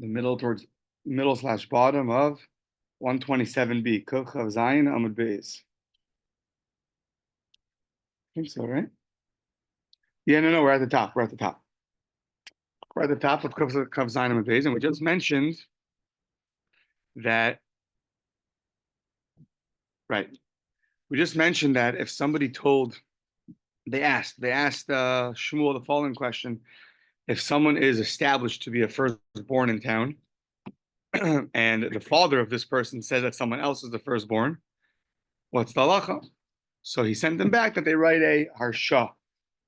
the middle slash bottom of 127b. Kuf Chav Zayin Amud Beis. I think so, right? Yeah, no, we're at the top. We're at the top. We're at the top of Kuf Zayin Amud Beis, and we just mentioned that. Right. We just mentioned that if somebody they asked Shmuel the following question: if someone is established to be a firstborn in town, and the father of this person says that someone else is the firstborn, what's the halacha? So he sent them back that they write a harsha.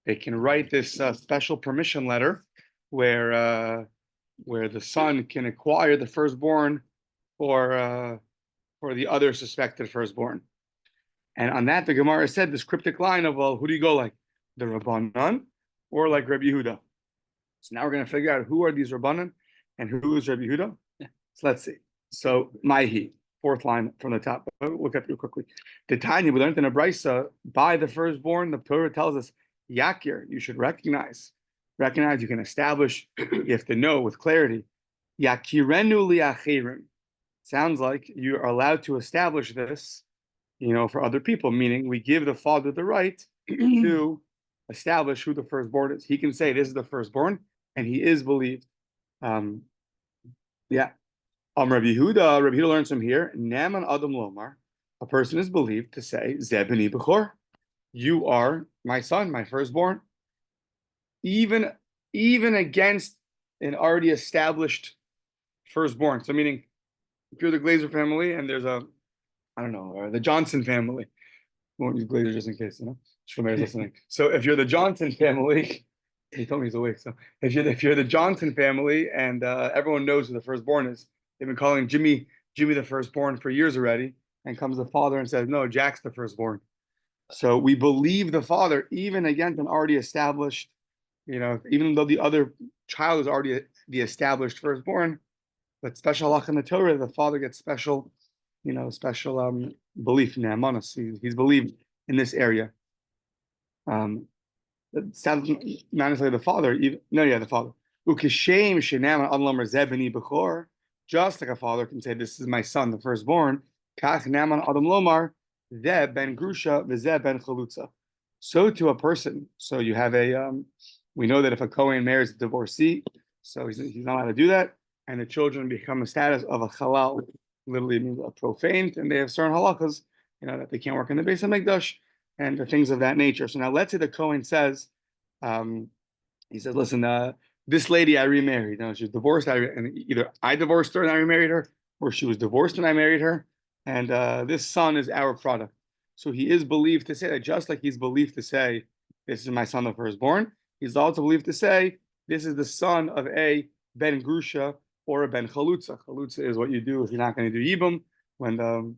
They can write this special permission letter where the son can acquire the firstborn for the other suspected firstborn. And on that, the Gemara said this cryptic line of, well, who do you go like? The Rabbanan or like Rabbi Yehuda? So now we're going to figure out who are these Rabbanan and who is Rabbi Yehuda. Yeah. So let's see. So, Maihi, fourth line from the top. Look at it real quickly. The Tanya, we learned in a Brisa, by the firstborn, the Torah tells us, Yakir, you should recognize, you can establish, you have to know with clarity. Yakirenu liachirim. Sounds like you are allowed to establish this, for other people, meaning we give the father the right to establish who the firstborn is. He can say this is the firstborn, and he is believed. Rabbi Yehuda learns from here, Naman Adam Lomar, a person is believed to say, Zebani Bechor, you are my son, my firstborn. Even against an already established firstborn. So meaning, if you're the Gleizer family and there's or the Johnson family. Won't use Gleizer just in case, Shlomeir's listening. So if you're the Johnson family, he told me he's awake. So if you're the Johnson family and everyone knows who the firstborn is, they've been calling Jimmy the firstborn for years already, and comes the father and says, no, Jack's the firstborn. So we believe the father, even against an already established, even though the other child is already the established firstborn, but special halach in the Torah, the father gets special belief in Naamanus. He's believed in this area. Not necessarily the father. The father. Ukeshem shenam adlamar zebani bechor. Just like a father can say, "This is my son, the firstborn." Kach naman adam lomar zeb ben grusha v'zeb ben chalutza. So to a person. So you have we know that if a Kohen marries a divorcee, so he's not allowed to do that, and the children become a status of a halal. Literally means profaned, and they have certain halachas, that they can't work in the Beis HaMikdash and the things of that nature. So now let's say the Kohen says, he says, listen, this lady I remarried. She's divorced, and either I divorced her and I remarried her, or she was divorced and I married her, and this son is our product. So he is believed to say that, just like he's believed to say, this is my son, the firstborn, he's also believed to say, this is the son of a Ben Grusha, or a ben chalutza. Chalutza is what you do if you're not going to do yibum when the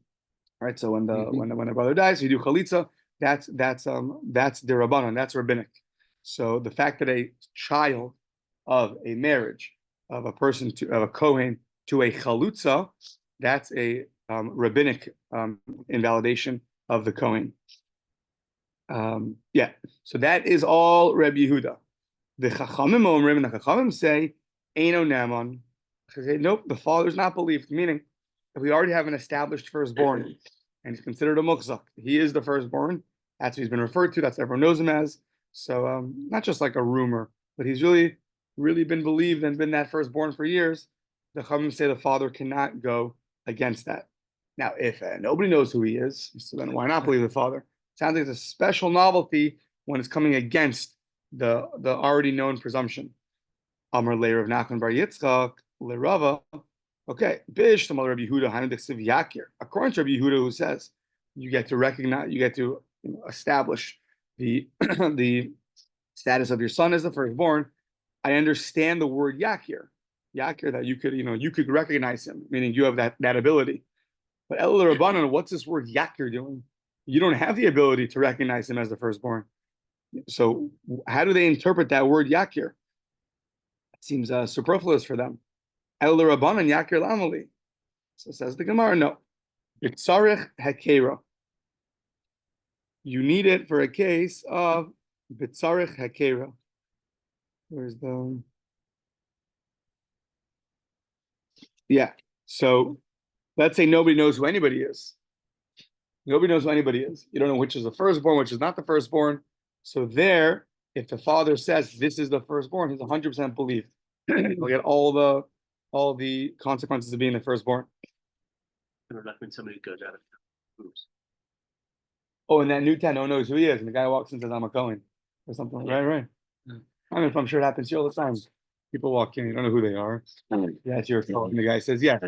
brother dies. You do chalitza. That's derabbanan. That's rabbinic. So the fact that a child of a marriage of a kohen to a chalutza, that's a rabbinic invalidation of the kohen. So that is all Rabbi Yehuda. The chachamim say eino naman. Say, nope, the father's not believed. Meaning, if we already have an established firstborn and he's considered a mukzak, he is the firstborn. That's what he's been referred to. That's what everyone knows him as. So not just like a rumor, but he's really been believed and been that firstborn for years. The Chachamim say the father cannot go against that. Now, if nobody knows who he is, so then why not believe the father? Sounds like it's a special novelty when it's coming against the already known presumption. Amar Leir of Nachman Bar Yitzchak. Lerava, okay. Bish Tamal Rabbi Yehuda Hanadiksiv Yakir. According to Rabbi Yehuda, who says you get to recognize, you get to establish the the status of your son as the firstborn. I understand the word Yakir, that you could recognize him, meaning you have that ability. But El Rabbanan, what's this word Yakir doing? You don't have the ability to recognize him as the firstborn. So how do they interpret that word Yakir? It seems superfluous for them. El Rabbanan Yakir Lamali. So says the Gemara, no. Bitzarech Hakera. You need it for a case of Bitzarech Hakera. Where's the Yeah. So let's say nobody knows who anybody is. Nobody knows who anybody is. You don't know which is the firstborn, which is not the firstborn. So there, if the father says this is the firstborn, he's 100% believed. He'll get all the consequences of being the firstborn. Or not when somebody goes out of groups. Oh, and that new town, no one knows who he is, and the guy walks in and says, "I'm a Cohen," or something. Yeah. Right. I mean, I'm sure it happens to you all the time. People walk in, you don't know who they are. Yeah, it's your fault. And the guy says, "Yeah."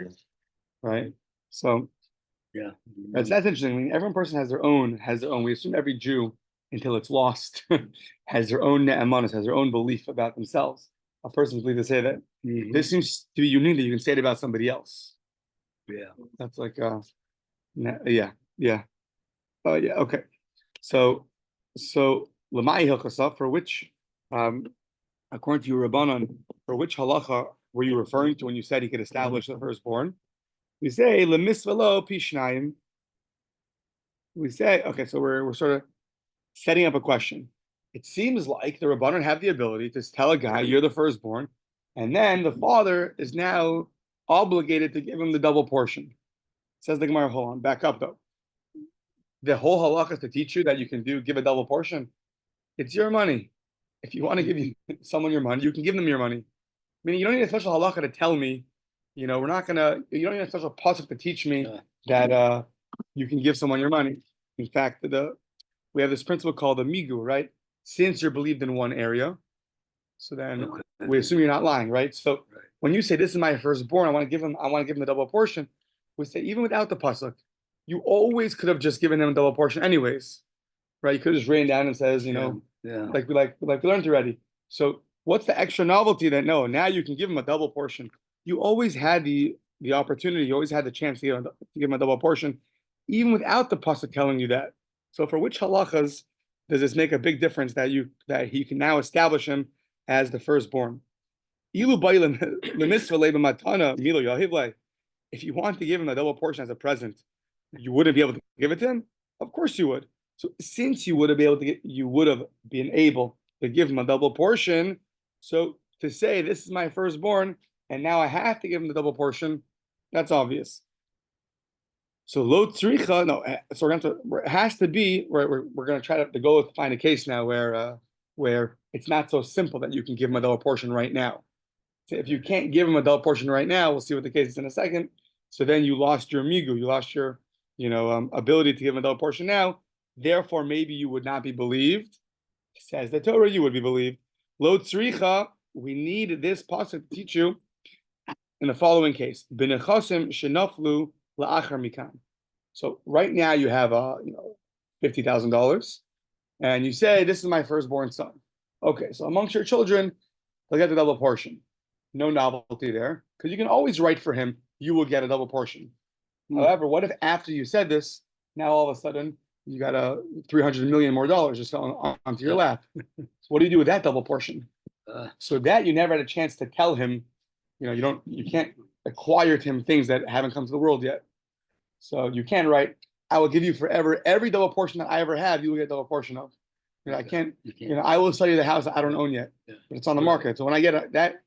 Right. So Yeah, that's interesting. I mean, every person has their own. We assume every Jew, until it's lost, has their own ne'emanos, has their own belief about themselves. A person's belief to say that. This seems to be unique that you can say it about somebody else. Yeah. That's like yeah. Oh yeah, okay. So Lamai Hilchasa, for which according to your Rabbanon, for which halacha were you referring to when you said he could establish the firstborn? We say lemisvelo pishnayim. We say, okay, so we're sort of setting up a question. It seems like the Rabbanon have the ability to tell a guy you're the firstborn, and then the father is now obligated to give him the double portion. Says the Gemara, hold on, back up though. The whole halacha is to teach you that you can give a double portion. It's your money. If you want to give someone your money, you can give them your money. Meaning you don't need a special halacha to tell me, you don't need a special pasuk to teach me that you can give someone your money. In fact, we have this principle called the migu, right? Since you're believed in one area, so then we assume you're not lying, right? So when you say this is my firstborn, I want to give him the double portion, we say even without the pasuk, you always could have just given him a double portion anyways, right? You could have just written down and says, like we learned already. So what's the extra novelty that no, now you can give him a double portion? You always had the opportunity, you always had the chance to give him a double portion, even without the pasuk telling you that. So for which halachas does this make a big difference that he can now establish him as the firstborn? If you want to give him a double portion as a present, you wouldn't be able to give it to him? Of course you would. So since you would have been able to give him a double portion, so to say this is my firstborn and now I have to give him the double portion, that's obvious. So lo tzricha, no. So it has to be. We're going to try to go find a case now where it's not so simple that you can give him a double portion right now. So if you can't give him a double portion right now, we'll see what the case is in a second. So then you lost your migu, you lost your ability to give him a double portion now. Therefore, maybe you would not be believed. Says the Torah, you would be believed. Lo tzricha, we need this pasuk to teach you in the following case: b'nechasim shenaflu la'achar mikan. So right now you have $50,000, and you say this is my firstborn son. Okay, so amongst your children, they'll get the double portion. No novelty there, because you can always write for him. You will get a double portion. However, what if after you said this, now all of a sudden you got $300 million more just onto your lap? So what do you do with that double portion? So that you never had a chance to tell him. You can't acquire to him things that haven't come to the world yet. So you can't write, I will give you forever every double portion that I ever have, you will get a double portion of. I can't. I will sell you the house that I don't own yet, but it's on the market. So when I get that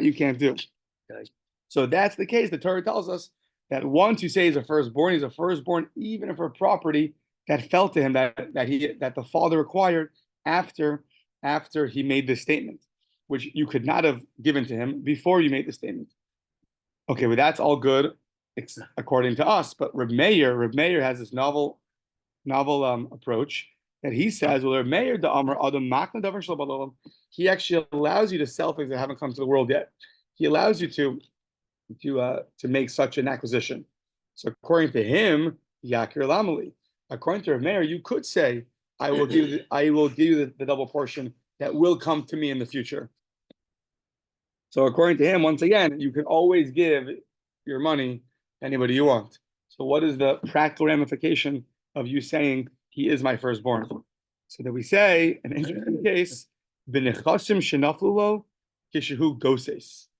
you can't do. Okay. So that's the case. The Torah tells us that once you say he's a firstborn, even for property that fell to him that the father acquired after he made this statement, which you could not have given to him before you made the statement. Okay, well that's all good, according to us. But Reb Meir has this novel approach that he says, well, Reb Meir the Amar Adam Makna Davar Shel Balalam. He actually allows you to sell things that haven't come to the world yet. He allows you to make such an acquisition. So according to him, Yakir Lamali. According to Reb Meir, you could say, I will give you the double portion that will come to me in the future. So according to him, once again, you can always give your money to anybody you want. So what is the practical ramification of you saying he is my firstborn? So that we say, an interesting case, b'nechasim shenaflulo kishehu goses.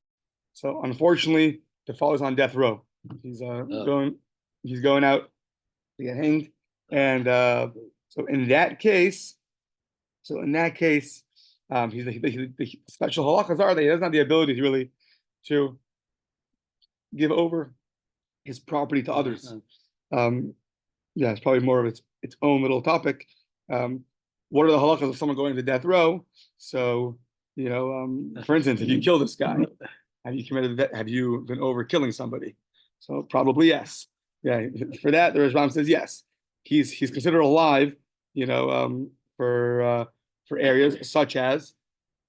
So unfortunately, the father's on death row. He's going out to get hanged, and so in that case, he's the special halachas are that he doesn't have the ability to really to. give over his property to others. Yeah, it's probably more of its own little topic. What are the halachas of someone going to death row? So, for instance, if you kill this guy, have you been over killing somebody? So probably yes. Yeah, for that, the Rashbam says yes. He's considered alive, for areas such as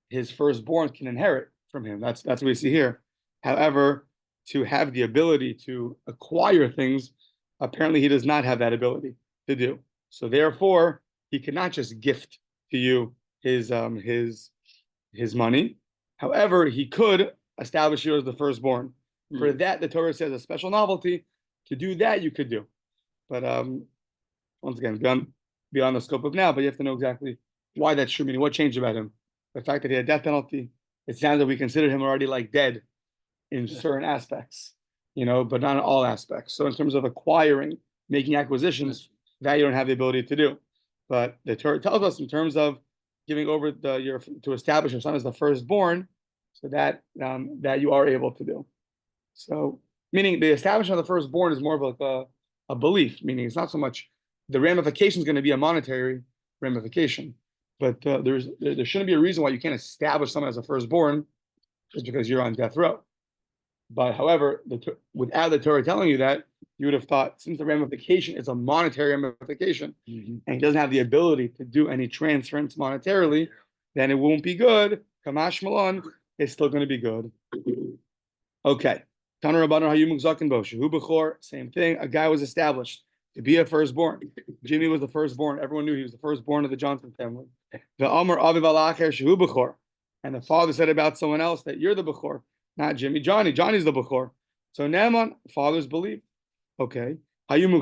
his firstborn can inherit from him. That's what we see here. However, to have the ability to acquire things, apparently he does not have that ability to do. So therefore, he cannot just gift to you his money. However, he could establish you as the firstborn. For that, the Torah says a special novelty. To do that, you could do. But once again, beyond the scope of now, but you have to know exactly why that's true, meaning what changed about him. The fact that he had death penalty, it sounds that we consider him already like dead in certain aspects, but not in all aspects. So in terms of acquiring, making acquisitions, that you don't have the ability to do. But the Torah tells us in terms of giving over to establish your son as the firstborn, so that you are able to do. So meaning the establishment of the firstborn is more of like a belief, meaning it's not so much the ramification is going to be a monetary ramification, but there shouldn't be a reason why you can't establish someone as a firstborn just because you're on death row. But however, without the Torah telling you that, you would have thought since the ramification is a monetary ramification, and he doesn't have the ability to do any transference monetarily, then it won't be good. Kamash Malon, it's still going to be good. Okay. Same thing. A guy was established to be a firstborn. Jimmy was the firstborn. Everyone knew he was the firstborn of the Johnson family. And the father said about someone else that you're the Bechor, not Jimmy. Johnny's the Bechor. So Naaman, fathers believe. Okay. Everyone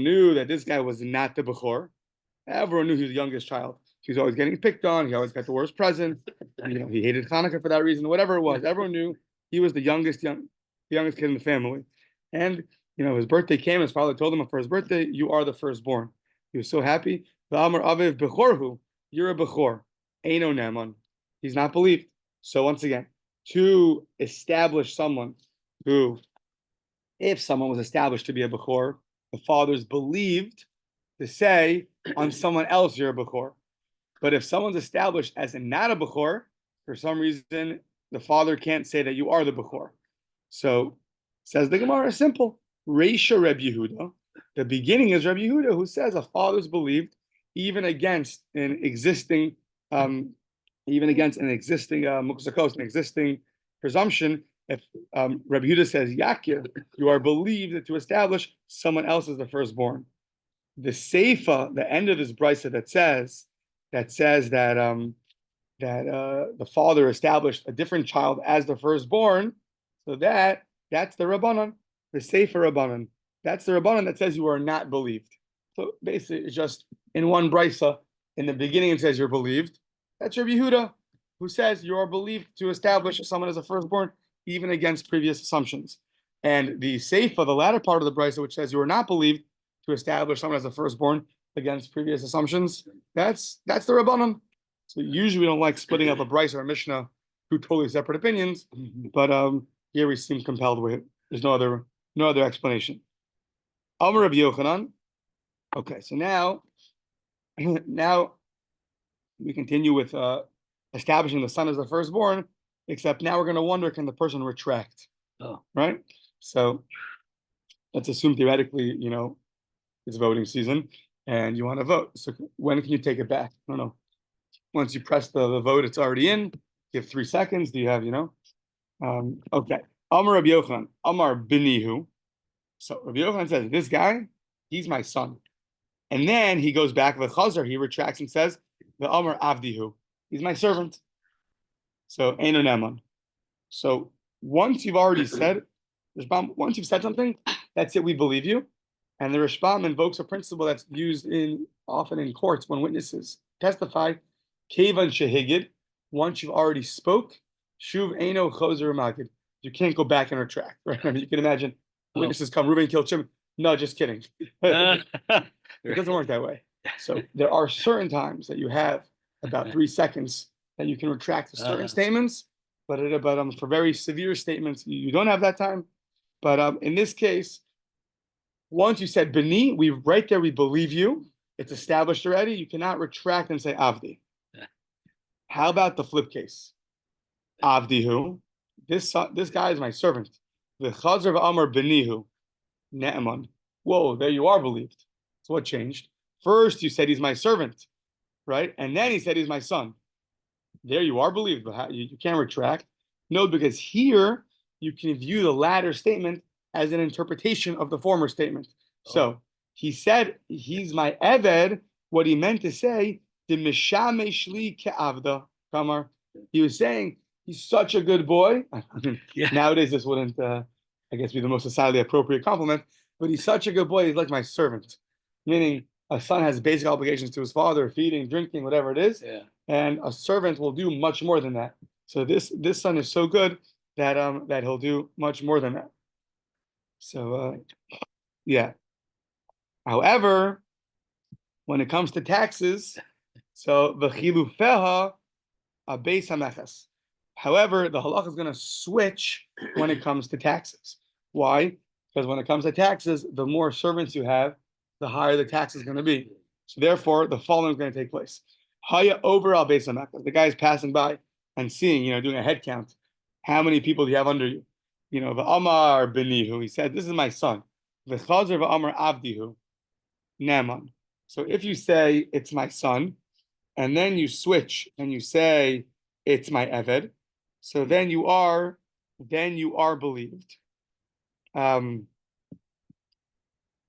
knew that this guy was not the Bechor. Everyone knew he was the youngest child. He was always getting picked on. He always got the worst present. He hated Hanukkah for that reason. Whatever it was, everyone knew he was the youngest kid in the family. And his birthday came. His father told him for his birthday, "You are the firstborn." He was so happy. V'amar aviv bechorhu, you're a bechor. Eino Naaman. He's not believed. So once again, to establish someone who, if someone was established to be a bechor, the fathers believed to say on someone else you're a bechor. But if someone's established as not a bechor, for some reason, the father can't say that you are the bechor. So, says the Gemara, simple. Reisha Reb Yehuda. The beginning is Reb Yehuda, who says a father's believed even against an existing muksakos, an existing presumption. If Reb Yehuda says Yakir, you are believed to establish someone else as the firstborn. The Seifa, the end of this brisa that says that the father established a different child as the firstborn, so that's the Rabbanan, the Sefer Rabbanan. That's the Rabbanan that says you are not believed. So basically, it's just in one brisa, in the beginning it says you're believed. That's Rabbi Yehuda, who says you are believed to establish someone as a firstborn, even against previous assumptions. And the Seifa, the latter part of the brisa, which says you are not believed to establish someone as a firstborn against previous assumptions, that's the Rabbanan. So usually we don't like splitting up a brisa or a Mishnah, two totally separate opinions, but here we seem compelled with it. There's no other explanation. Amar Rabbi Yochanan. Okay, so now we continue with establishing the son as the firstborn, except now we're going to wonder, can the person retract? Oh. Right? So let's assume theoretically, it's voting season and you want to vote. So when can you take it back? I don't know. Once you press the vote, it's already in. You have 3 seconds. Do you have, okay. Amar Rabbi Yochanan, Amar Binihu. So Rabbi Yochanan says, this guy, he's my son. And then he goes back, the Chazar, he retracts and says, the Amar Avdihu, he's my servant. So Eino Naaman. So once you've already said, once you've said something, that's it, we believe you. And the Rashbam invokes a principle that's used often in courts when witnesses testify. Kevan shehigid, once you've already spoke, shuv eino chozer magid. You can't go back and retract, right? I mean, you can imagine witnesses come, Reuben killed Shimon. No, just kidding. It doesn't work that way. So there are certain times that you have about 3 seconds that you can retract certain statements, But for very severe statements, you don't have that time. But in this case, once you said bini, right there we believe you. It's established already. You cannot retract and say avdi. How about the flip case? Avdihu. This guy is my servant. The Chazer v'amar benihu. Ne'eman. Whoa, there you are believed. So what changed? First you said he's my servant, right? And then he said he's my son. There you are believed, but you can't retract. No, because here you can view the latter statement as an interpretation of the former statement. So he said he's my eved. What he meant to say, the mishamesh li ke'avda. Kamar. He was saying he's such a good boy. I mean, nowadays this wouldn't, I guess, be the most societally appropriate compliment. But he's such a good boy. He's like my servant, meaning a son has basic obligations to his father, feeding, drinking, whatever it is. Yeah. And a servant will do much more than that. So this son is so good that that he'll do much more than that. So yeah. However, when it comes to taxes, so v'chilufeha beis hameches. However, the halacha is going to switch when it comes to taxes. Why? Because when it comes to taxes, the more servants you have, the higher the tax is going to be. So therefore, the following is going to take place. Haya over al beis hameches. The guy is passing by and seeing, doing a head count. How many people do you have under you? V'amar benihu. He said, "This is my son." V'chazer v'amar avdihu. Naman. So if you say it's my son, and then you switch and you say it's my eved, so then you are believed.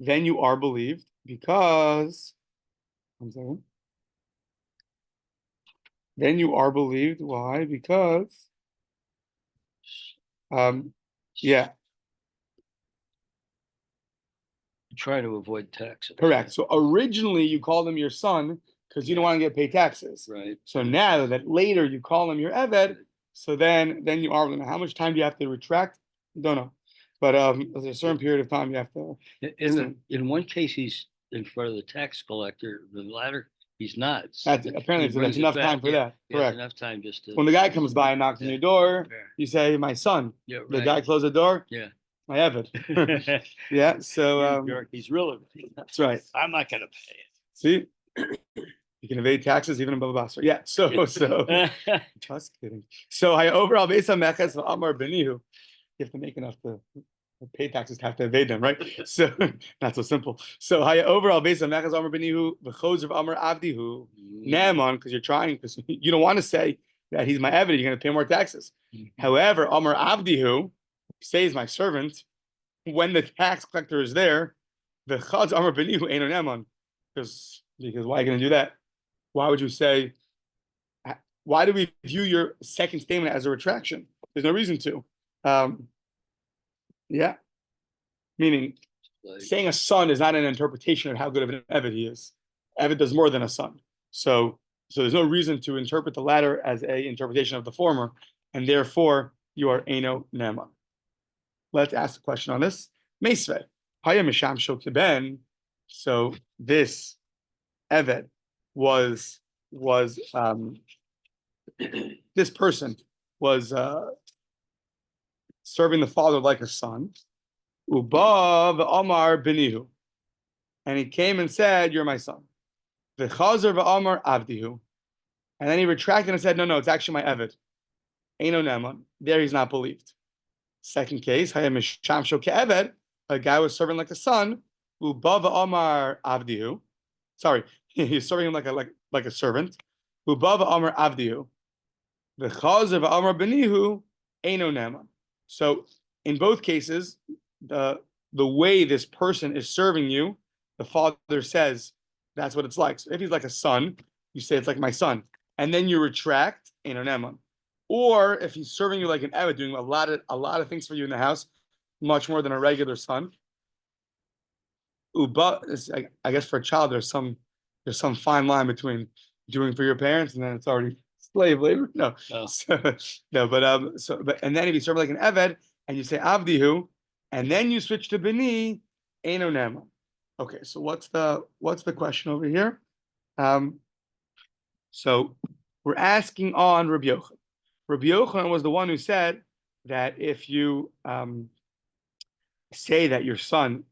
Then you are believed because then you are believed. Why? Because yeah. Try to avoid taxes. Correct. So originally you called him your son because you don't want to get paid taxes. Right. So now that later you call him your eved, so then you are. How much time do you have to retract? Don't know. But there's a certain period of time you have to. In one case, he's in front of the tax collector. The latter, he's not. Apparently, that's enough time for that. Correct. Enough time just to. When the guy comes by and knocks on your door, you say, "My son." Yeah. Right. The guy closes the door. Yeah. My eved. Yeah. So he's really. That's right. I'm not going to pay it. See. You can evade taxes even in Bava Batra. Yeah, so just kidding. So I overall based on meches amar benihu, you have to make enough to pay taxes to have to evade them, right? So not so simple. So I overall based on meches amar benihu, v'choz of amar avdihu, ne'eman, because you're trying, because you don't want to say that he's my eved, you're going to pay more taxes. However, amar avdihu, say he's my servant, when the tax collector is there, v'choz amar benihu eino ne'eman, because why are you going to do that? Why would you say, why do we view your second statement as a retraction? There's no reason to. Yeah. Meaning, saying a son is not an interpretation of how good of an eved he is. Eved does more than a son. So there's no reason to interpret the latter as a interpretation of the former, and therefore you are Eino Nema. Let's ask a question on this. Meisve, Haya Misham Shel Kiben. So this eved was this person was serving the father like a son. Uba v'amar benihu, and he came and said, "You're my son." V'chazer v'amar avdihu, and then he retracted and said, "No, it's actually my eved." Eino neman. There he's not believed. Second case, hayam misham shel ke'eved, a guy was serving like a son. Uba v'amar avdihu. Sorry, he's serving him like a servant. Uba v'amar avdihu. V'chazer v'amar benihu eino neman. So in both cases, the way this person is serving you, the father says that's what it's like. So if he's like a son, you say it's like my son, and then you retract eino neman. Or if he's serving you like an eved, doing a lot of things for you in the house, much more than a regular son. Uba, I guess for a child, there's some fine line between doing for your parents and then it's already slave labor. No. But and then if you serve like an eved and you say avdihu, and then you switch to bini, eino nema. Okay, so what's the question over here? So we're asking on Rabbi Yochanan. Rabbi Yochanan was the one who said that if you say that your son,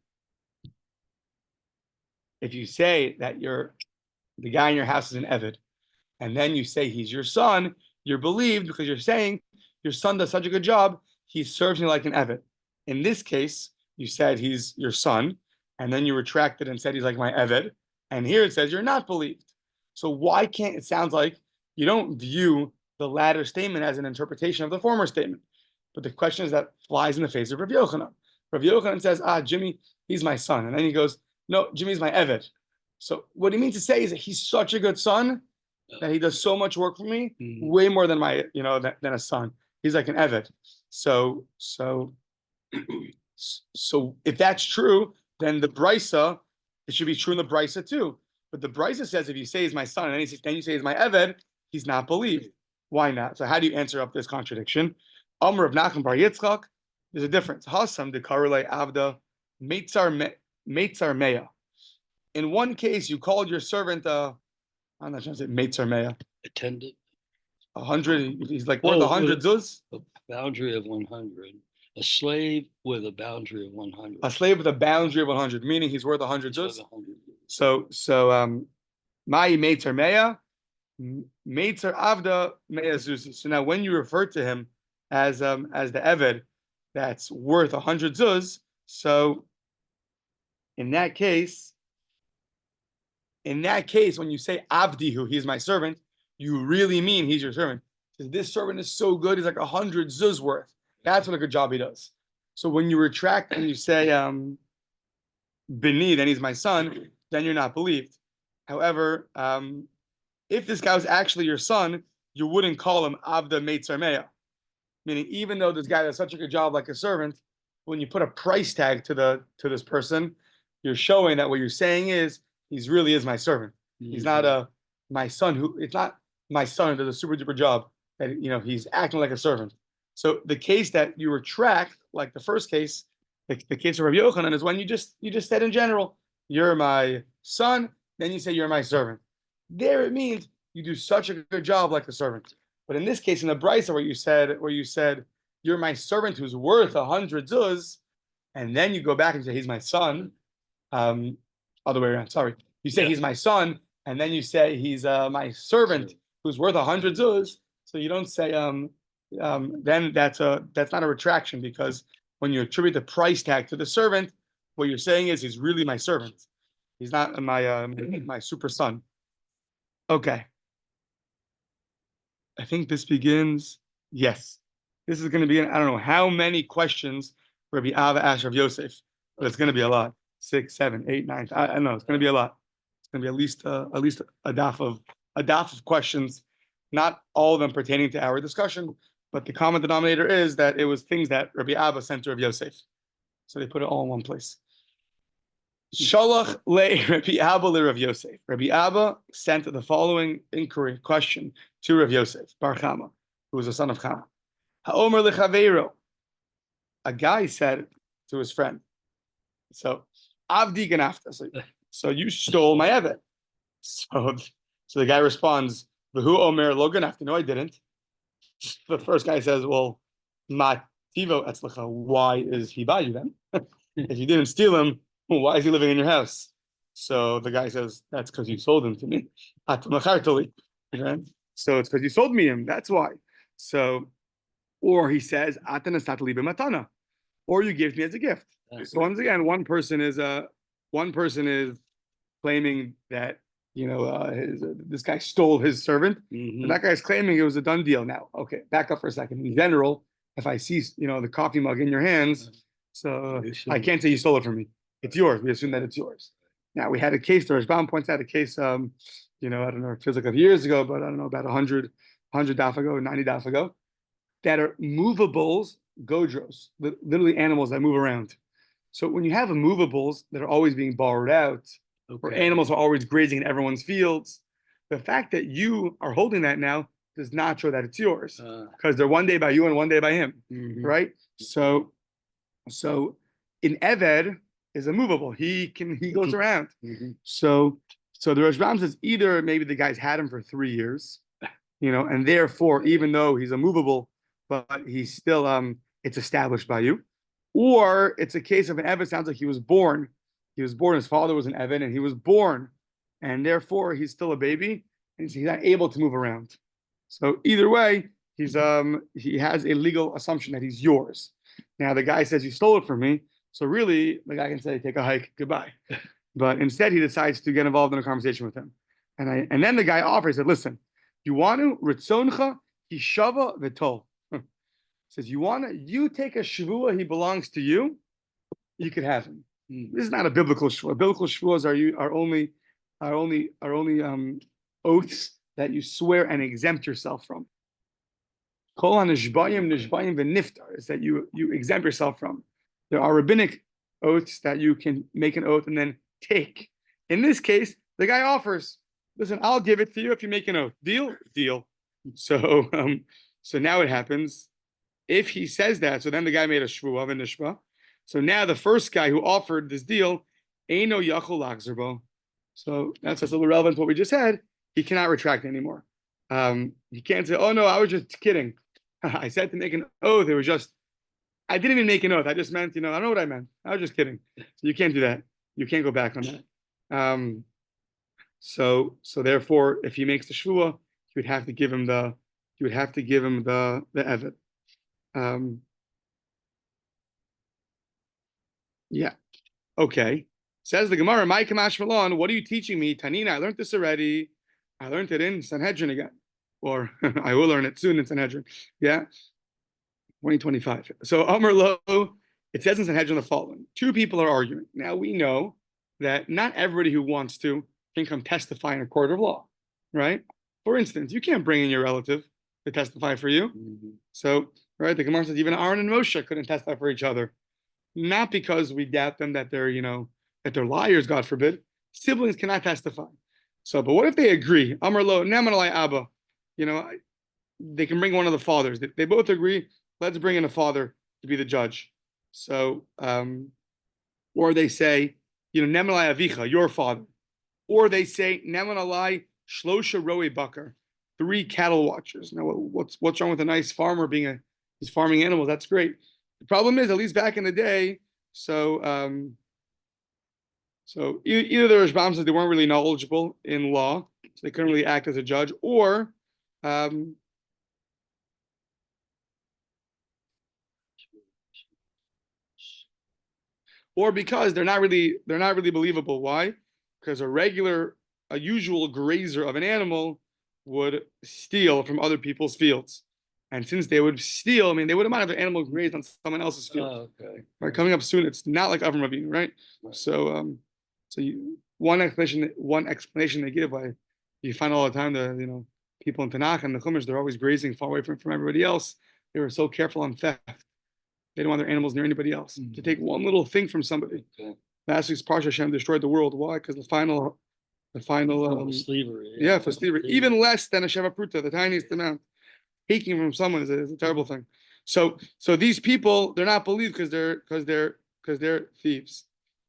if you say that the guy in your house is an Eved, and then you say he's your son, you're believed because you're saying your son does such a good job, he serves me like an Eved. In this case, you said he's your son, and then you retracted and said he's like my Eved, and here it says you're not believed. So why can't, it sounds like you don't view the latter statement as an interpretation of the former statement. But the question is that flies in the face of Rabbi Yochanan. Rabbi Yochanan says, Jimmy, he's my son. And then he goes, no, Jimmy's my Eved. So what he means to say is that he's such a good son that he does so much work for me, way more than my, than a son. He's like an Eved. So if that's true, then the Brisa, it should be true in the Brisa too. But the Brisa says if you say he's my son and then you say he's my Eved, he's not believed. Why not? So how do you answer up this contradiction? Amr of Nachman Bar Yitzchak, there's a difference. Hasam de Karule Avda Meitzar Meya. In one case, you called your servant I'm not trying to say Meitzar Meya. Attendant. 100. He's like worth 100 zuz. A boundary of 100. A slave with a boundary of 100. A slave with a boundary of 100, meaning he's worth 100 zuz. So Mai Meitzar Meya, Meitzar Avda Meya zuz. So now when you refer to him as the Eved that's worth 100 zuz, so in that case, when you say Avdihu, he's my servant, you really mean he's your servant. Because this servant is so good, he's like 100 zuz worth. That's what a good job he does. So when you retract and you say Bini, then he's my son, then you're not believed. However, if this guy was actually your son, you wouldn't call him Avda Meitzar Meya. Meaning, even though this guy does such a good job like a servant, when you put a price tag to this person, you're showing that what you're saying is he really is my servant. He's not my son it's not my son who does a super duper job. That he's acting like a servant. So the case that you retract, like the first case, the case of Rabbi Yochanan, is when you just said in general, you're my son, then you say you're my servant. There it means you do such a good job like a servant. But in this case, in the Brisa, where you said you're my servant who's worth 100 zuz, and then you go back and say he's my son, other way around. Sorry, you say he's my son, and then you say he's my servant who's worth 100 zuz. So you don't say then that's not a retraction, because when you attribute the price tag to the servant, what you're saying is he's really my servant. He's not my super son. Okay. I think this begins. Yes, this is going to be. I don't know how many questions Rabbi Ava asked Rav Yosef, but it's going to be a lot. 6, 7, 8, 9. I don't know. It's going to be a lot. It's going to be at least a daf of questions. Not all of them pertaining to our discussion, but the common denominator is that it was things that Rabbi Abba sent to Rav Yosef, so they put it all in one place. Shalach le Rabbi Abba le Rav Yosef. Rabbi Abba sent the following question to Rav Yosef Bar Chama, who was the son of Chama. Haomer lechaveiro. A guy said to his friend, "So Avdi ganafta. So you stole my Evet." So the guy responds, "V'hu omer lo ganafta." No, I didn't. The first guy says, "Well, ma tivo etzlecha. Why is he by you then? If you didn't steal him, why is he living in your house?" So the guy says, "That's because you sold him to me." Right? So it's because you sold me him. That's why. So, or he says, matana, or you gave me as a gift. So once again, one person is claiming that this guy stole his servant, and that guy's claiming it was a done deal. Now, okay, back up for a second. In general, if I see the coffee mug in your hands, so I can't say you stole it from me. It's yours. We assume that it's yours. Now we had a case. The Rashbam points out a case. I don't know. It feels like of years ago, but I don't know, about 100 daf ago, 90 daf ago, that are movables, godros, literally animals that move around. So when you have movables that are always being borrowed out, or animals are always grazing in everyone's fields, the fact that you are holding that now does not show that it's yours, because they're one day by you and one day by him, right? So in Eved is a movable. He goes around. So the Rashbam says either maybe the guy's had him for 3 years, and therefore, even though he's immovable, but he's still it's established by you. Or it's a case of an Eved. Sounds like he was born. His father was an Eved, and he was born, and therefore he's still a baby, and he's not able to move around. So either way, he has a legal assumption that he's yours. Now the guy says you stole it from me, so really the guy can say take a hike, goodbye. But instead he decides to get involved in a conversation with him, and then the guy offers. He said, listen, you want to ritzoncha hishava v'tol. Says you take a shavua, he belongs to you, you could have him. This is not a biblical shvua. Biblical shvuas are only oaths that you swear and exempt yourself from. Kol hanishbayim v'niftar is that you exempt yourself from. There are rabbinic oaths that you can make an oath and then take. In this case, the guy offers, listen, I'll give it to you if you make an oath. Deal? Deal. So now it happens. If he says that, so then the guy made a shvuah of a nishba. So now the first guy who offered this deal, Eino Yachol Lachzerbo. So that's a little relevant to what we just said. He cannot retract anymore. He can't say, oh no, I was just kidding. I said to make an oath. It was just, I didn't even make an oath. I just meant, I don't know what I meant. I was just kidding. So you can't do that. You can't go back on that. So therefore, if he makes the shvuah, you would have to give him the evet. Yeah. Okay. Says the Gemara, my Kamash Malon, what are you teaching me? Tanina, I learned this already. I learned it in Sanhedrin again. Or I will learn it soon in Sanhedrin. Yeah. 2025. So Amar Lo, it says in Sanhedrin the following. Two people are arguing. Now we know that not everybody who wants to can come testify in a court of law, right? For instance, you can't bring in your relative to testify for you. Mm-hmm. So, right, the Gemara says even Aaron and Moshe couldn't testify for each other. Not because we doubt them that they're, that they're liars, God forbid. Siblings cannot testify. So, but what if they agree? Amar Lo, Nemanalai Abba. They can bring one of the fathers. They both agree, let's bring in a father to be the judge. So, or they say, Nemanalai Avicha, your father. Or they say, Nemanalai Shlosha Roe Bakar, 3 cattle watchers. Now, what's wrong with a nice farmer he's farming animals? That's great. The problem is, at least back in the day, so either the Rashbam says they weren't really knowledgeable in law, so they couldn't really act as a judge, or because they're not really believable. Why? Because a usual grazer of an animal would steal from other people's fields. And since they would steal, they wouldn't mind if an animal grazed on someone else's field. Oh, okay. Right, coming up soon, it's not like Avram Avinu, right? So, one explanation they give why you find all the time the people in Tanakh and the Chumash, they're always grazing far away from everybody else. They were so careful on theft. They didn't want their animals near anybody else. Mm-hmm. To take one little thing from somebody. Okay. Last week's Parsha Hashem destroyed the world. Why? Because the final slavery. Yeah, for slavery. Even less than a Sheva Pruta, the tiniest amount. Taking from someone is a terrible thing. So these people, they're not believed because they're thieves.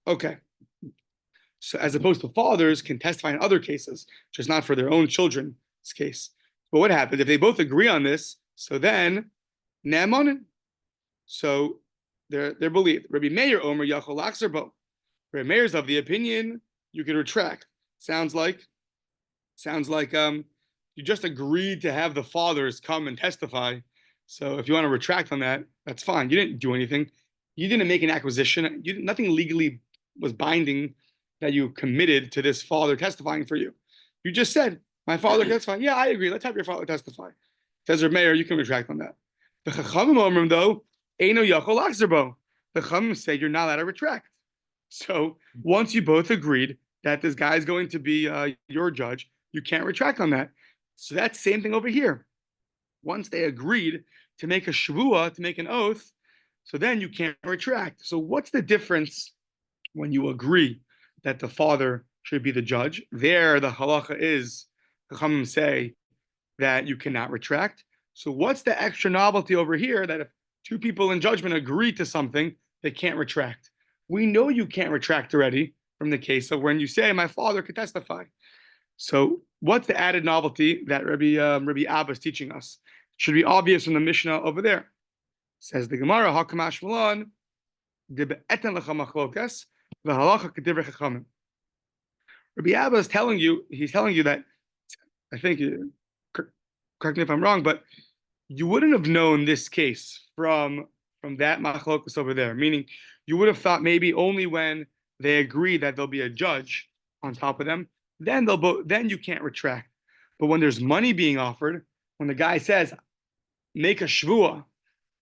Okay. So as opposed to fathers can testify in other cases, just not for their own children's case. But what happens if they both agree on this? So then, ne'amonin. So they're believed. Rabbi Meir Omer Yachol Lachzerbo. Rabbi Meir's of the opinion you can retract. Sounds like you just agreed to have the fathers come and testify. So if you want to retract on that, that's fine. You didn't do anything. You didn't make an acquisition. Nothing legally was binding that you committed to this father testifying for you. You just said, my father testified. Yeah, I agree. Let's have your father testify. Says Reb Meir, you can retract on that. The Chachamim Omrim, though, Eino Yachol Lachzerbo. The Chachamim say you're not allowed to retract. So once you both agreed that this guy is going to be your judge, you can't retract on that. So that's the same thing over here. Once they agreed to make a shvuah, to make an oath, so then you can't retract. So what's the difference when you agree that the father should be the judge? There, the halacha is, the Chachamim say that you cannot retract. So what's the extra novelty over here that if two people in judgment agree to something, they can't retract? We know you can't retract already from the case of when you say, my father could testify. So what's the added novelty that Rabbi Abba is teaching us? Should be obvious from the Mishnah over there. Says the Gemara, Hakamash Malon, Dibe'eten lecha machlokas, v'halacha k'divrei chachamim. Rabbi Abba is telling you, he's telling you that, I think, correct me if I'm wrong, but you wouldn't have known this case from that machlokas over there. Meaning, you would have thought maybe only when they agree that there'll be a judge on top of them, then then you can't retract. But when there's money being offered, when the guy says, make a shvua,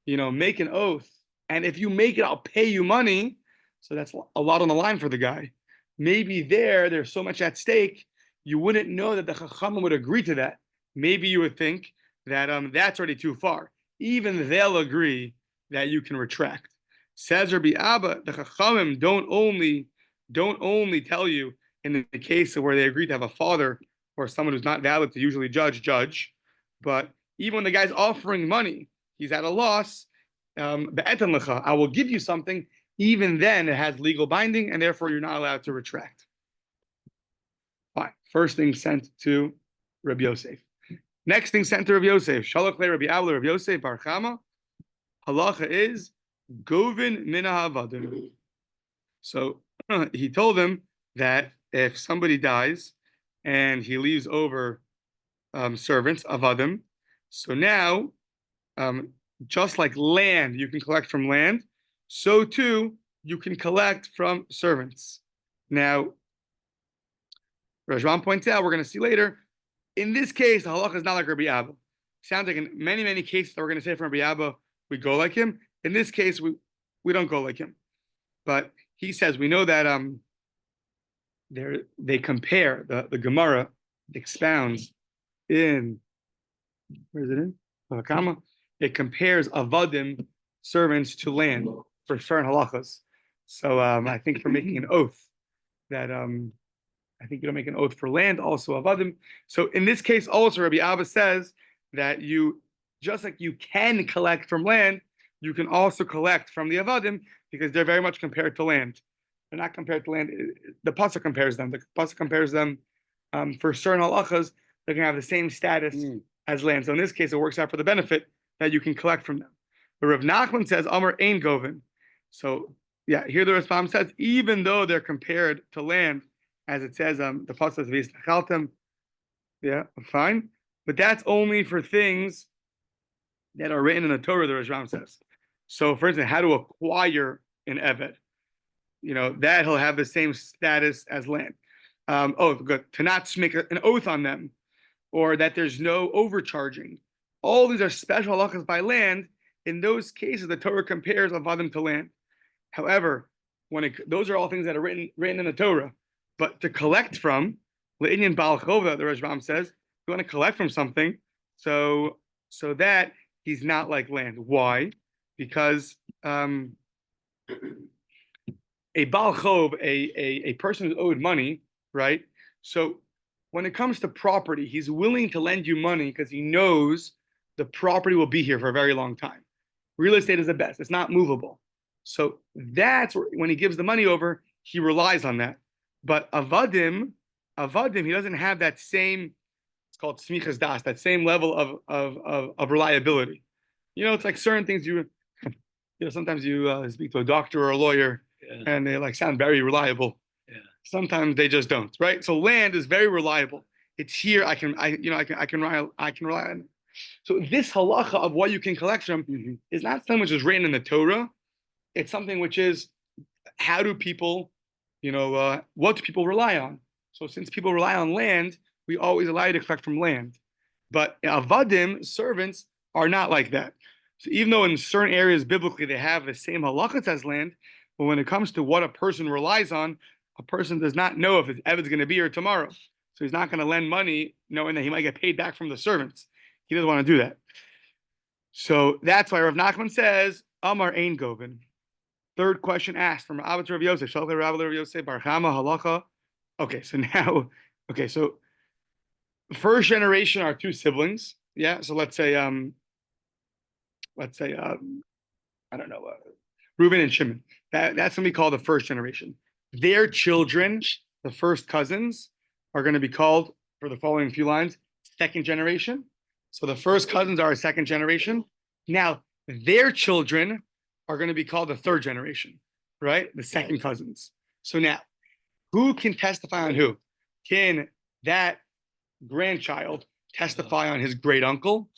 make an oath, and if you make it, I'll pay you money. So that's a lot on the line for the guy. Maybe there's so much at stake, you wouldn't know that the Chachamim would agree to that. Maybe you would think that that's already too far. Even they'll agree that you can retract. Says Rabbi Abba, the Chachamim don't only tell you in the case of where they agree to have a father or someone who's not valid to usually judge, but even when the guy's offering money, he's at a loss. I will give you something. Even then, it has legal binding, and therefore you're not allowed to retract. Fine. First thing sent to Rabbi Yosef. Next thing sent to Rabbi Yosef. Shalach le Rabbi Abba Rabbi Yosef bar Chama. Halacha is govin mina havadim. So he told him that if somebody dies and he leaves over servants, avadim, so now, just like land, you can collect from land, so too you can collect from servants. Now, Rajwan points out, we're going to see later, in this case, the halacha is not like Rabbi Abba. Sounds like in many, many cases that we're going to say from Rabbi Abba, we go like him. In this case, we don't go like him. But he says, we know that they compare, the Gemara expounds in, where is it in? It compares avadim, servants, to land for certain halachas. So I think for making an oath, that I think you don't make an oath for land, also avadim. So in this case, also Rabbi Abba says that just like you can collect from land, you can also collect from the avadim because they're very much compared to land. They're not compared to land. The pasuk compares them. The pasuk compares them for certain halachas. They're going to have the same status as land. So in this case, it works out for the benefit that you can collect from them. But Rav Nachman says, Amar ein govin. So yeah, here the Rambam says, even though they're compared to land, as it says, the pasuk says, V'yisnachaltem. Yeah, fine. But that's only for things that are written in the Torah, the Rambam says. So for instance, how to acquire an eved. That he'll have the same status as land. Good. To not make an oath on them, or that there's no overcharging. All these are special halachas by land. In those cases, the Torah compares avadim to land. However, those are all things that are written in the Torah. But to collect from, le'inyan ba'al chova, the Rashbam says, you want to collect from something, so that he's not like land. Why? Because a ba'al chov, a person who's owed money, right? So when it comes to property, he's willing to lend you money because he knows the property will be here for a very long time. Real estate is the best. It's not movable. So that's when he gives the money over, he relies on that. But avadim, he doesn't have that same, it's called smichas das, that same level of reliability. It's like certain things sometimes you speak to a doctor or a lawyer and they sound very reliable. Yeah. Sometimes they just don't, right? So land is very reliable. It's here. I can rely on it. So this halacha of what you can collect from is not something which is written in the Torah. It's something which is how do people, what do people rely on? So since people rely on land, we always allow you to collect from land. But avadim, servants, are not like that. So even though in certain areas biblically they have the same halachas as land, but when it comes to what a person relies on, a person does not know if his evid's going to be here tomorrow. So he's not going to lend money knowing that he might get paid back from the servants. He doesn't want to do that. So that's why Rav Nachman says, Amar ein govin. Third question asked from Rabbi Rav Yosef. Shalach Rabbi Rav Yosef bar Chama halacha. So first generation are two siblings. Yeah. So let's say I don't know, Reuben and Shimon. That's going to be called the first generation. Their children, the first cousins, are going to be called for the following few lines, second generation. So the first cousins are a second generation. Now, their children are going to be called the third generation, right? The second cousins. So now, who can testify on who? Can that grandchild testify on his great uncle?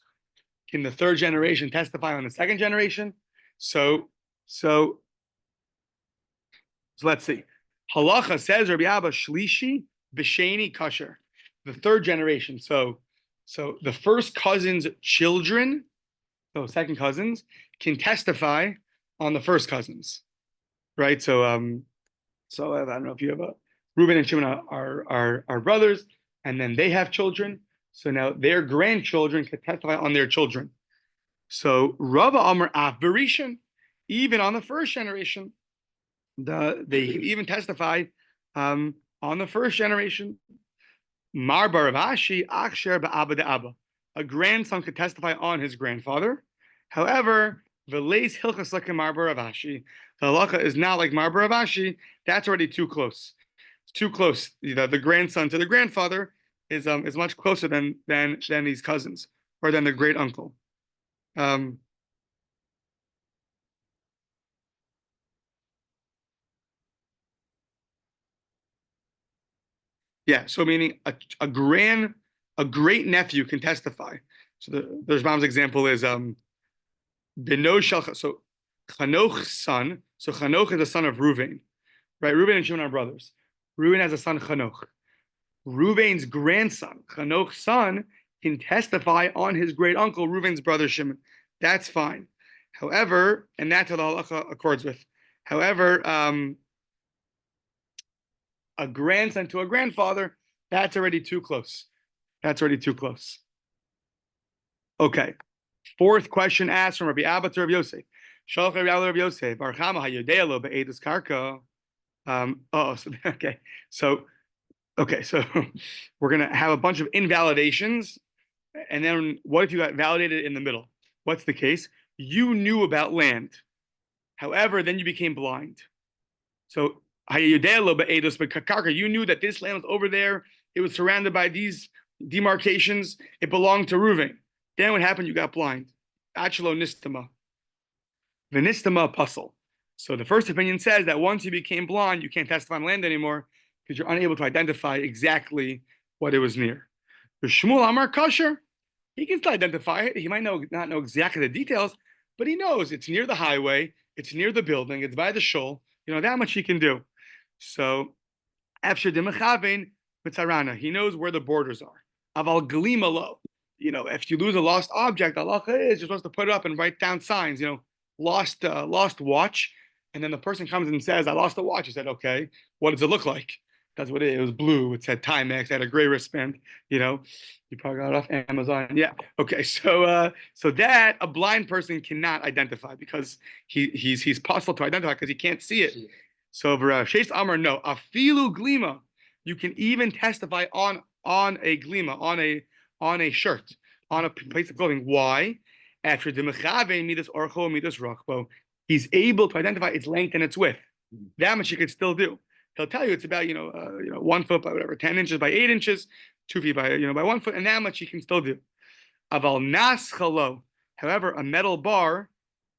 Can the third generation testify on the second generation? So let's see. Halacha says Rabbi Abba Shlishi B'Sheni Kasher. The third generation. So the first cousin's children, so second cousins, can testify on the first cousins, right? So I don't know if you have Reuben and Shimon are brothers, and then they have children. So now their grandchildren can testify on their children. So Rava Amar Af Berishan, even on the first generation, they even testify on the first generation. Mar bar Ravashi Achsher ba'Abba de'Abba. A grandson could testify on his grandfather. However, V'leis hilchas like Mar bar Ravashi. The halacha is not like Mar bar Ravashi. That's already too close. It's too close. The grandson to the grandfather is much closer than these cousins or than the great uncle. Yeah, so meaning a great nephew can testify. So the Rambam's example is Beno Shalcha. So Chanoch's son. So Chanoch is the son of Reuven, right? Reuven and Shimon are brothers. Reuven has a son Chanoch. Reuven's grandson, Chanoch's son, can testify on his great uncle Reuven's brother Shimon. That's fine. However, and that's what the halacha accords with. However, a grandson to a grandfather, that's already too close. That's already too close. Okay. Fourth question asked from Rabbi Abba to Rabbi Yosef. Shalach Rabbi Abba Rabbi Yosef, Barchama hayodea be'edus karka. So we're gonna have a bunch of invalidations, and then what if you got validated in the middle? What's the case? You knew about land, however, then you became blind. So you knew that this land was over there. It was surrounded by these demarcations. It belonged to Reuven. Then what happened? You got blind. Achelo nistama. Venistama puzzle. So the first opinion says that once you became blind, you can't testify on land anymore because you're unable to identify exactly what it was near. The Shmuel Amar Kasher, he can still identify it. He might not know exactly the details, but he knows it's near the highway, it's near the building, it's by the shul. That much he can do. So, after the mechavein b'tzarana, he knows where the borders are. Aval galima lo, if you lose a lost object, Allah is you're supposed to put it up and write down signs. Lost watch, and then the person comes and says, "I lost the watch." He said, "Okay, what does it look like?" That's what it is. It was blue. It said Timex. It had a gray wristband. You probably got it off Amazon. Yeah. Okay. So that a blind person cannot identify because he's possible to identify because he can't see it. So Sheish Amar, no, afilu glima, you can even testify on a glima, on a shirt, on a piece of clothing. Why? After the mechave midas orcho midas rachbo, he's able to identify its length and its width. That much he could still do. He'll tell you it's about 1 foot by 10 inches by 8 inches, 2 feet by 1 foot, and that much he can still do. Aval nas chalo, however, a metal bar,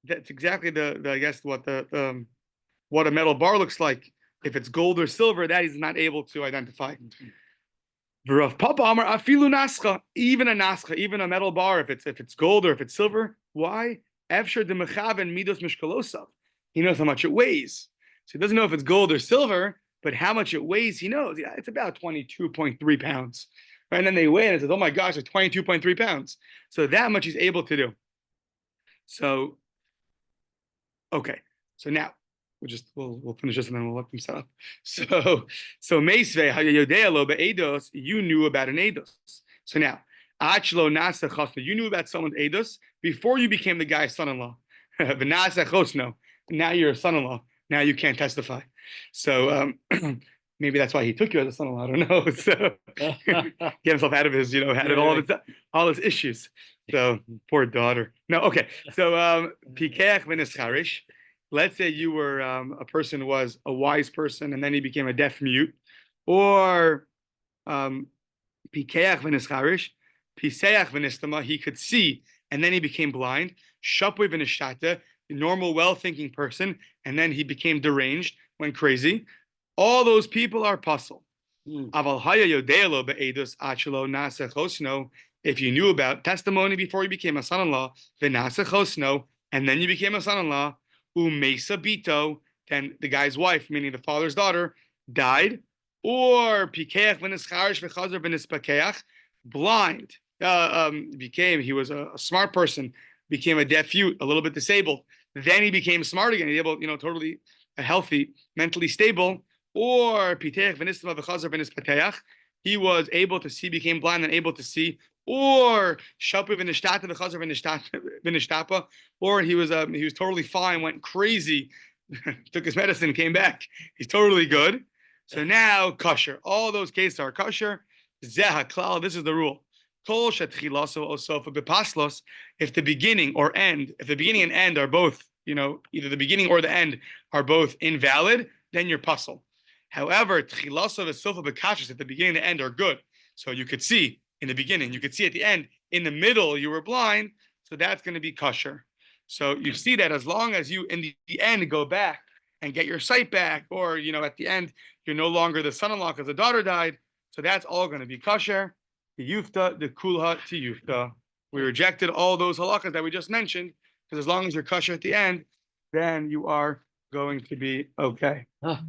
that's exactly what a metal bar looks like. If it's gold or silver, that he's not able to identify. V'Rav Papa Amar afilu nascha, even a nascha, even a metal bar, if it's gold or if it's silver. Why? Efshar de mechaven midos mishkalosav. He knows how much it weighs. So he doesn't know if it's gold or silver, but how much it weighs, he knows. Yeah, it's about 22.3 pounds. Right? And then they weigh it and it says, oh my gosh, it's 22.3 pounds. So that much he's able to do. So, okay. So now, we'll finish this and then we'll let them set up. So Meisvei hayodea lo be'edos, you knew about an edos. So now, achlo nasa chosno, you knew about someone's edos before you became the guy's son-in-law. V'nasa chosno, now you're a son-in-law. Now you can't testify. So maybe that's why he took you as a son-in-law. I don't know. So get himself out of his, out of all his issues. So poor daughter. No, okay. So pikech v'nescharish. Let's say you were a person who was a wise person and then he became a deaf mute, or Pikeach v'nischarish, piseach v'nistama, he could see, and then he became blind. Shapui v'nishtata, a normal, well-thinking person, and then he became deranged, went crazy. All those people are puzzle. Aval haya yodelo be'edus achelo nasa chosno. If you knew about testimony before you became a son-in-law, v'nasa chosno, and then you became a son-in-law, umesa bito, then the guy's wife, meaning the father's daughter, died, or pikeach v'nischarish v'chazer v'nispakeach, blind, he was a smart person, became a deaf-mute, a little bit disabled. Then he became smart again, able, totally healthy, mentally stable. Or piteach v'nistama v'chazer v'nispakeach, he was able to see, became blind and able to see. Or shapu v'nishtata v'chazer v'nishtapa, or he was totally fine, went crazy, took his medicine, came back. He's totally good. So now kosher. All those cases are kosher. Zeh haklal. This is the rule. Kol shetchilaso osofa bepaslos. If the beginning and end are both, either the beginning or the end are both invalid, then you're puzzle. However, tchilaso v'sofa bekashos, if the beginning and the end are good, so you could see in the beginning, you could see at the end. In the middle, you were blind, so that's going to be kosher. So you see that as long as you, in the end, go back and get your sight back, or, at the end, you're no longer the son-in-law because the daughter died, so that's all going to be kosher. The yufta, the kulha, to yufta. We rejected all those halakas that we just mentioned, because as long as you're kosher at the end, then you are going to be okay. Ah,